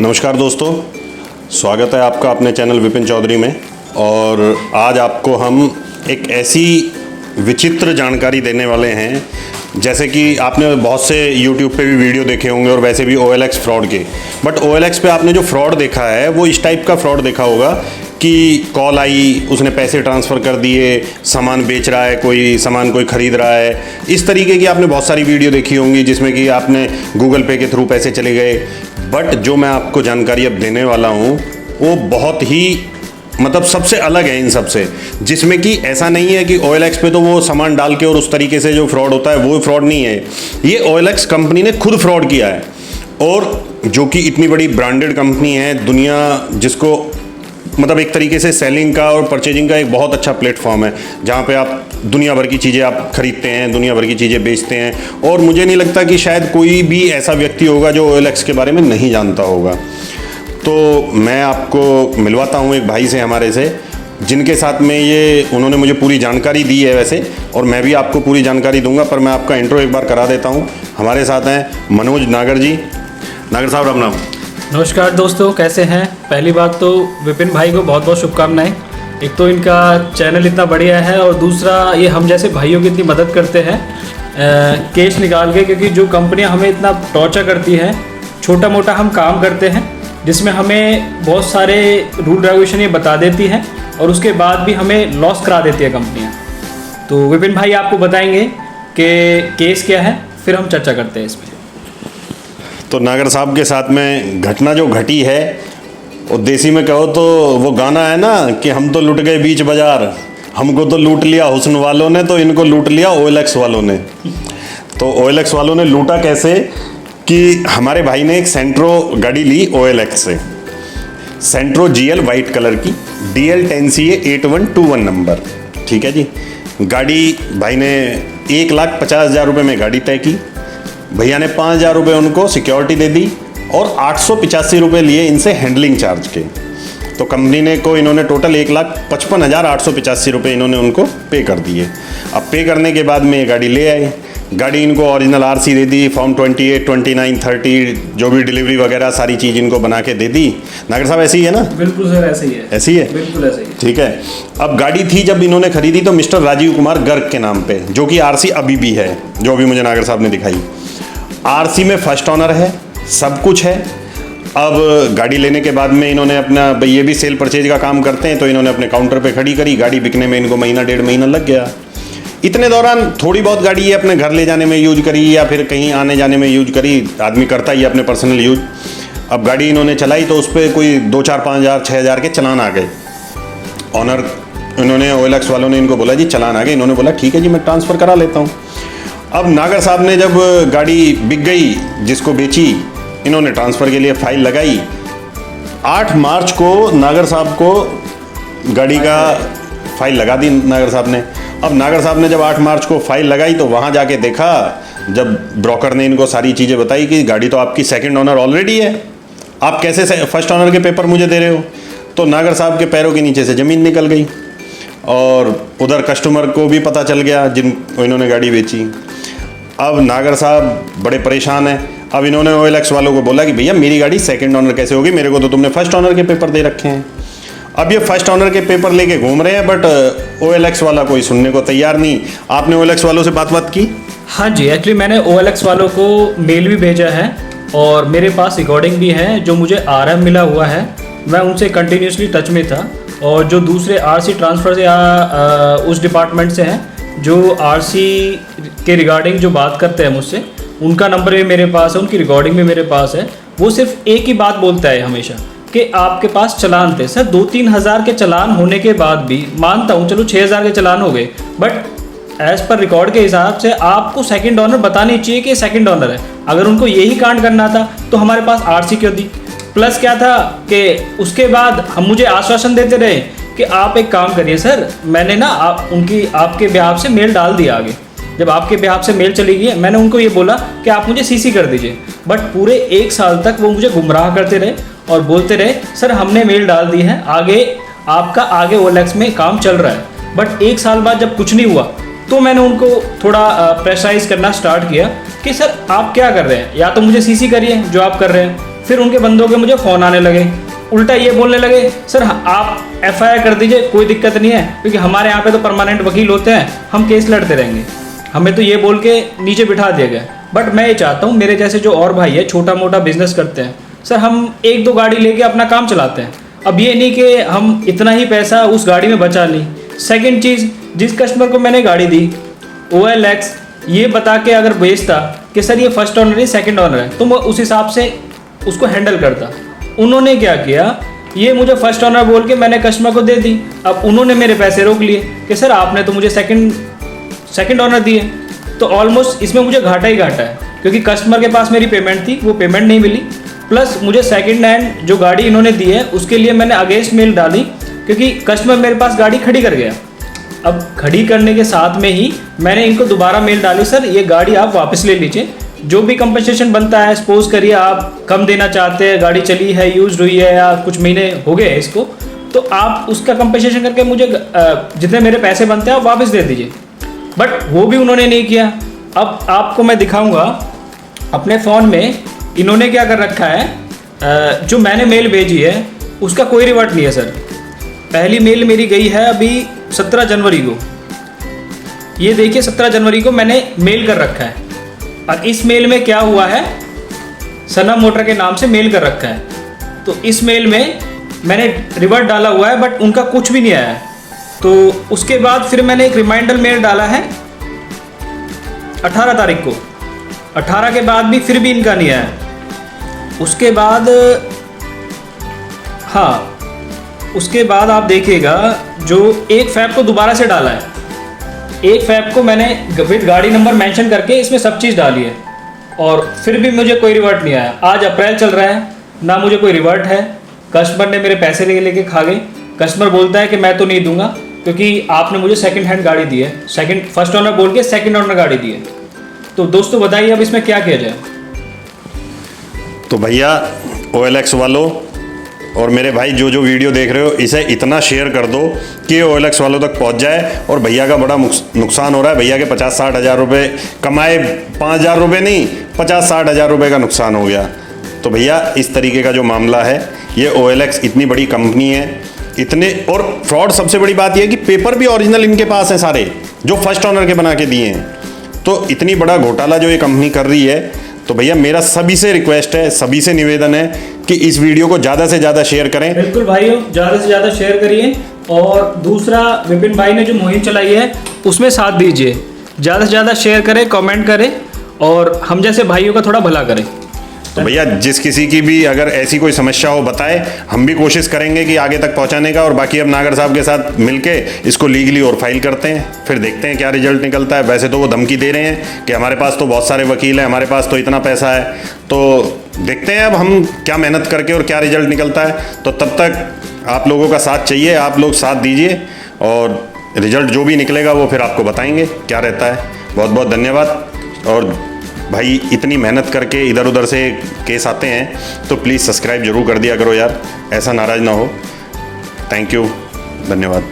नमस्कार दोस्तों, स्वागत है आपका अपने चैनल विपिन चौधरी में। और आज आपको हम एक ऐसी विचित्र जानकारी देने वाले हैं, जैसे कि आपने बहुत से YouTube पे भी वीडियो देखे होंगे और वैसे भी OLX फ्रॉड के। बट OLX पे आपने जो फ्रॉड देखा है वो इस टाइप का फ्रॉड देखा होगा कि कॉल आई, उसने पैसे ट्रांसफ़र कर दिए, सामान बेच रहा है, कोई सामान कोई ख़रीद रहा है। इस तरीके की आपने बहुत सारी वीडियो देखी होंगी जिसमें कि आपने गूगल पे के थ्रू पैसे चले गए। बट जो मैं आपको जानकारी अब देने वाला हूँ वो बहुत ही सबसे अलग है इन सब से, जिसमें कि ऐसा नहीं है कि OLX पे तो वो सामान डाल के और उस तरीके से जो फ्रॉड होता है वो फ्रॉड नहीं है। ये OLX कंपनी ने खुद फ्रॉड किया है, और जो कि इतनी बड़ी ब्रांडेड कंपनी है, दुनिया जिसको एक तरीके से सेलिंग का और परचेजिंग का एक बहुत अच्छा प्लेटफॉर्म है, जहाँ पे आप दुनिया भर की चीज़ें आप खरीदते हैं, दुनिया भर की चीज़ें बेचते हैं। और मुझे नहीं लगता कि शायद कोई भी ऐसा व्यक्ति होगा जो OLX के बारे में नहीं जानता होगा। तो मैं आपको मिलवाता हूँ एक भाई से हमारे से, जिनके साथ में ये उन्होंने मुझे पूरी जानकारी दी है वैसे, और मैं भी आपको पूरी जानकारी दूंगा। पर मैं आपका इंट्रो एक बार करा देता हूँ। हमारे साथ हैं मनोज नागर जी। नागर साहब, राम राम। नमस्कार दोस्तों, कैसे हैं? पहली बात तो विपिन भाई को बहुत बहुत शुभकामनाएं। एक तो इनका चैनल इतना बढ़िया है, और दूसरा ये हम जैसे भाइयों की इतनी मदद करते हैं केस निकाल के, क्योंकि जो कंपनियां हमें इतना टॉर्चर करती हैं, छोटा मोटा हम काम करते हैं जिसमें हमें बहुत सारे रूल रेगुलेशन ये बता देती हैं, और उसके बाद भी हमें लॉस करा देती है कंपनियाँ। तो विपिन भाई आपको बताएंगे कि केस क्या है, फिर हम चर्चा करते हैं इस पर। तो नागर साहब के साथ में घटना जो घटी है, और देसी में कहो तो वो गाना है ना कि हम तो लूट गए बीच बाजार, हमको तो लूट लिया हुस्न वालों ने, तो इनको लूट लिया OLX वालों ने। तो OLX वालों ने लूटा कैसे कि हमारे भाई ने एक सेंट्रो गाड़ी ली OLX से, सेंट्रो GL वाइट कलर की, DL 10CA 8121 नंबर। ठीक है जी। गाड़ी भाई ने 1,50,000 रुपये में गाड़ी तय की। भैया ने 5,000 रुपये उनको सिक्योरिटी दे दी, और 885 रुपये लिए इनसे हैंडलिंग चार्ज के। तो कंपनी को इन्होंने टोटल 1,55,885 रुपये इन्होंने उनको पे कर दिए। अब पे करने के बाद में ये गाड़ी ले आए। गाड़ी इनको ओरिजिनल RC दे दी, फॉर्म 28, 29, 30 जो भी डिलीवरी वगैरह सारी चीज़ इनको बना के दे दी। नागर साहब ऐसी ही है ना? बिल्कुल सर, ऐसे ही है। ऐसी है, बिल्कुल ऐसे ही। ठीक है। अब गाड़ी थी जब इन्होंने खरीदी तो मिस्टर राजीव कुमार गर्ग के नाम पे, जो कि RC अभी भी है, जो अभी मुझे नागर साहब ने दिखाई। RC में फर्स्ट ऑनर है, सब कुछ है। अब गाड़ी लेने के बाद में इन्होंने अपना, ये भी सेल परचेज का काम करते हैं, तो इन्होंने अपने काउंटर पे खड़ी करी। गाड़ी बिकने में इनको महीना 1.5 महीना लग गया। इतने दौरान थोड़ी बहुत गाड़ी ये अपने घर ले जाने में यूज करी, या फिर कहीं आने जाने में यूज करी। आदमी करता ही अपने पर्सनल यूज। अब गाड़ी इन्होंने चलाई तो उस पर कोई 2, 4, 5,000, 6,000 के चलान आ गए। ऑनर इन्होंने OLX वालों ने इनको बोला जी चलान आ गए। इन्होंने बोला ठीक है जी, मैं ट्रांसफ़र करा लेता हूँ। अब नागर साहब ने जब गाड़ी बिक गई, जिसको बेची, इन्होंने ट्रांसफ़र के लिए फ़ाइल लगाई। 8 मार्च को नागर साहब को गाड़ी का फ़ाइल लगा दी नागर साहब ने। अब नागर साहब ने जब 8 मार्च को फ़ाइल लगाई तो वहाँ जाके देखा, जब ब्रोकर ने इनको सारी चीज़ें बताई कि गाड़ी तो आपकी सेकंड ऑनर ऑलरेडी है, आप कैसे फर्स्ट ऑनर के पेपर मुझे दे रहे हो। तो नागर साहब के पैरों के नीचे से ज़मीन निकल गई, और उधर कस्टमर को भी पता चल गया जिन इन्होंने गाड़ी बेची। अब नागर साहब बड़े परेशान हैं। अब इन्होंने OLX वालों को बोला कि भैया मेरी गाड़ी सेकंड ऑनर कैसे होगी, मेरे को तो तुमने फर्स्ट ऑनर के पेपर दे रखे हैं। अब ये फर्स्ट ऑनर के पेपर लेके घूम रहे हैं, बट OLX वाला कोई सुनने को तैयार नहीं। आपने OLX वालों से बात की? हाँ जी, एक्चुअली मैंने OLX वालों को मेल भी भेजा है, और मेरे पास रिकॉर्डिंग भी है जो मुझे RM मिला हुआ है। मैं उनसे कंटिन्यूसली टच में था, और जो दूसरे RC ट्रांसफ़र या उस डिपार्टमेंट से हैं जो RC के रिगार्डिंग जो बात करते हैं मुझसे, उनका नंबर भी मेरे पास है, उनकी रिकॉर्डिंग भी मेरे पास है। वो सिर्फ एक ही बात बोलता है हमेशा कि आपके पास चलान थे। सर 2-3 हज़ार के चलान होने के बाद भी, मानता हूँ चलो 6,000 के चलान हो गए, बट एज़ पर रिकॉर्ड के हिसाब से आपको सेकंड ऑनर बतानी चाहिए कि सेकंड ऑनर है। अगर उनको यही कांड करना था तो हमारे पास RC क्यों दी? प्लस क्या था कि उसके बाद हम मुझे आश्वासन देते रहे कि आप एक काम करिए सर, मैंने ना आपके बिहाफ से मेल डाल दिया आगे। जब आपके बिहाफ से मेल चली गई, मैंने उनको ये बोला कि आप मुझे CC कर दीजिए, बट पूरे 1 साल तक वो मुझे गुमराह करते रहे और बोलते रहे सर हमने मेल डाल दी है, आगे OLX में काम चल रहा है। बट 1 साल बाद जब कुछ नहीं हुआ तो मैंने उनको थोड़ा प्रेशराइज करना स्टार्ट किया कि सर आप क्या कर रहे हैं, या तो मुझे CC करिए जो आप कर रहे हैं, फिर उनके बंदों के मुझे फ़ोन आने लगे, उल्टा ये बोलने लगे सर आप FIR कर दीजिए, कोई दिक्कत नहीं है, क्योंकि हमारे यहाँ पे तो परमानेंट वकील होते हैं, हम केस लड़ते रहेंगे। हमें तो ये बोल के नीचे बिठा दिया गया। बट मैं ये चाहता हूँ मेरे जैसे जो और भाई है छोटा मोटा बिजनेस करते हैं, सर हम 1-2 गाड़ी लेके अपना काम चलाते हैं। अब ये नहीं कि हम इतना ही पैसा उस गाड़ी में बचा ली। सेकंड चीज़, जिस कस्टमर को मैंने गाड़ी दी OLX ये बता के अगर बेचता कि सर ये फर्स्ट ऑनर है सेकंड ऑनर है, तो मैं उस हिसाब से उसको हैंडल करता। उन्होंने क्या किया, ये मुझे फर्स्ट ऑनर बोल के मैंने कस्टमर को दे दी। अब उन्होंने मेरे पैसे रोक लिए कि सर आपने तो मुझे सेकंड ऑनर दिए, तो ऑलमोस्ट इसमें मुझे घाटा ही घाटा है, क्योंकि कस्टमर के पास मेरी पेमेंट थी, वो पेमेंट नहीं मिली, प्लस मुझे सेकंड हैंड जो गाड़ी इन्होंने दी है उसके लिए मैंने अगेंस्ट मेल डाली, क्योंकि कस्टमर मेरे पास गाड़ी खड़ी कर गया। अब खड़ी करने के साथ में ही मैंने इनको दोबारा मेल डाली, सर ये गाड़ी आप वापस ले लीजिए, जो भी कंपनसेशन बनता है, सपोज करिए आप कम देना चाहते हैं, गाड़ी चली है, यूज हुई है या कुछ महीने हो गए हैं इसको, तो आप उसका कंपनसेशन करके मुझे जितने मेरे पैसे बनते हैं आप वापस दे दीजिए। बट वो भी उन्होंने नहीं किया। अब आपको मैं दिखाऊंगा अपने फ़ोन में इन्होंने क्या कर रखा है, जो मैंने मेल भेजी है उसका कोई रिवर्ट नहीं है सर। पहली मेल मेरी गई है अभी 17 जनवरी को, ये देखिए 17 जनवरी को मैंने मेल कर रखा है, और इस मेल में क्या हुआ है, सना मोटर के नाम से मेल कर रखा है। तो इस मेल में मैंने रिवर्ट डाला हुआ है बट उनका कुछ भी नहीं आया है। तो उसके बाद फिर मैंने एक रिमाइंडर मेल डाला है 18 तारीख को, 18 के बाद भी फिर भी इनका नहीं आया। उसके बाद हाँ, उसके बाद आप देखिएगा जो 1 फ़रवरी को दोबारा से डाला है, 1 फ़रवरी को मैंने विद गाड़ी नंबर मेंशन करके इसमें सब चीज़ डाली है, और फिर भी मुझे कोई रिवर्ट नहीं आया। आज अप्रैल चल रहा है, ना मुझे कोई रिवर्ट है, कस्टमर ने मेरे पैसे लेके खा गए। कस्टमर बोलता है कि मैं तो नहीं दूंगा क्योंकि आपने मुझे सेकंड हैंड गाड़ी दी है, फर्स्ट ऑनर बोल के सेकंड ऑनर गाड़ी दी है। तो दोस्तों बताइए अब इसमें क्या किया जाए। तो भैया OLX वालों और मेरे भाई जो वीडियो देख रहे हो, इसे इतना शेयर कर दो कि OLX वालों तक पहुंच जाए। और भैया का बड़ा नुकसान हो रहा है, भैया के 50-60 हज़ार रुपये कमाए, 5,000 रुपये नहीं 50-60 हज़ार रुपये का नुकसान हो गया। तो भैया इस तरीके का जो मामला है, ये OLX इतनी बड़ी कंपनी है, इतने, और फ्रॉड सबसे बड़ी बात यह है कि पेपर भी ओरिजिनल इनके पास हैं सारे, जो फर्स्ट ऑनर के बना के दिए हैं। तो इतनी बड़ा घोटाला जो ये कंपनी कर रही है, तो भैया मेरा सभी से रिक्वेस्ट है, सभी से निवेदन है कि इस वीडियो को ज़्यादा से ज़्यादा शेयर करें। बिल्कुल भाइयों, ज़्यादा से ज़्यादा शेयर करिए, और दूसरा विपिन भाई ने जो मुहिम चलाई है उसमें साथ दीजिए, ज़्यादा से ज़्यादा शेयर करें, कमेंट करें, और हम जैसे भाइयों का थोड़ा भला करें। तो भैया जिस किसी की भी अगर ऐसी कोई समस्या हो बताए, हम भी कोशिश करेंगे कि आगे तक पहुंचाने का। और बाकी अब नागर साहब के साथ मिलके इसको लीगली और फाइल करते हैं, फिर देखते हैं क्या रिजल्ट निकलता है। वैसे तो वो धमकी दे रहे हैं कि हमारे पास तो बहुत सारे वकील हैं, हमारे पास तो इतना पैसा है, तो देखते हैं अब हम क्या मेहनत करके और क्या रिजल्ट निकलता है। तो तब तक आप लोगों का साथ चाहिए, आप लोग साथ दीजिए, और रिजल्ट जो भी निकलेगा वो फिर आपको बताएंगे क्या रहता है। बहुत बहुत धन्यवाद। और भाई इतनी मेहनत करके इधर उधर से केस आते हैं तो प्लीज़ सब्सक्राइब जरूर कर दिया करो यार, ऐसा नाराज़ ना हो। थैंक यू, धन्यवाद।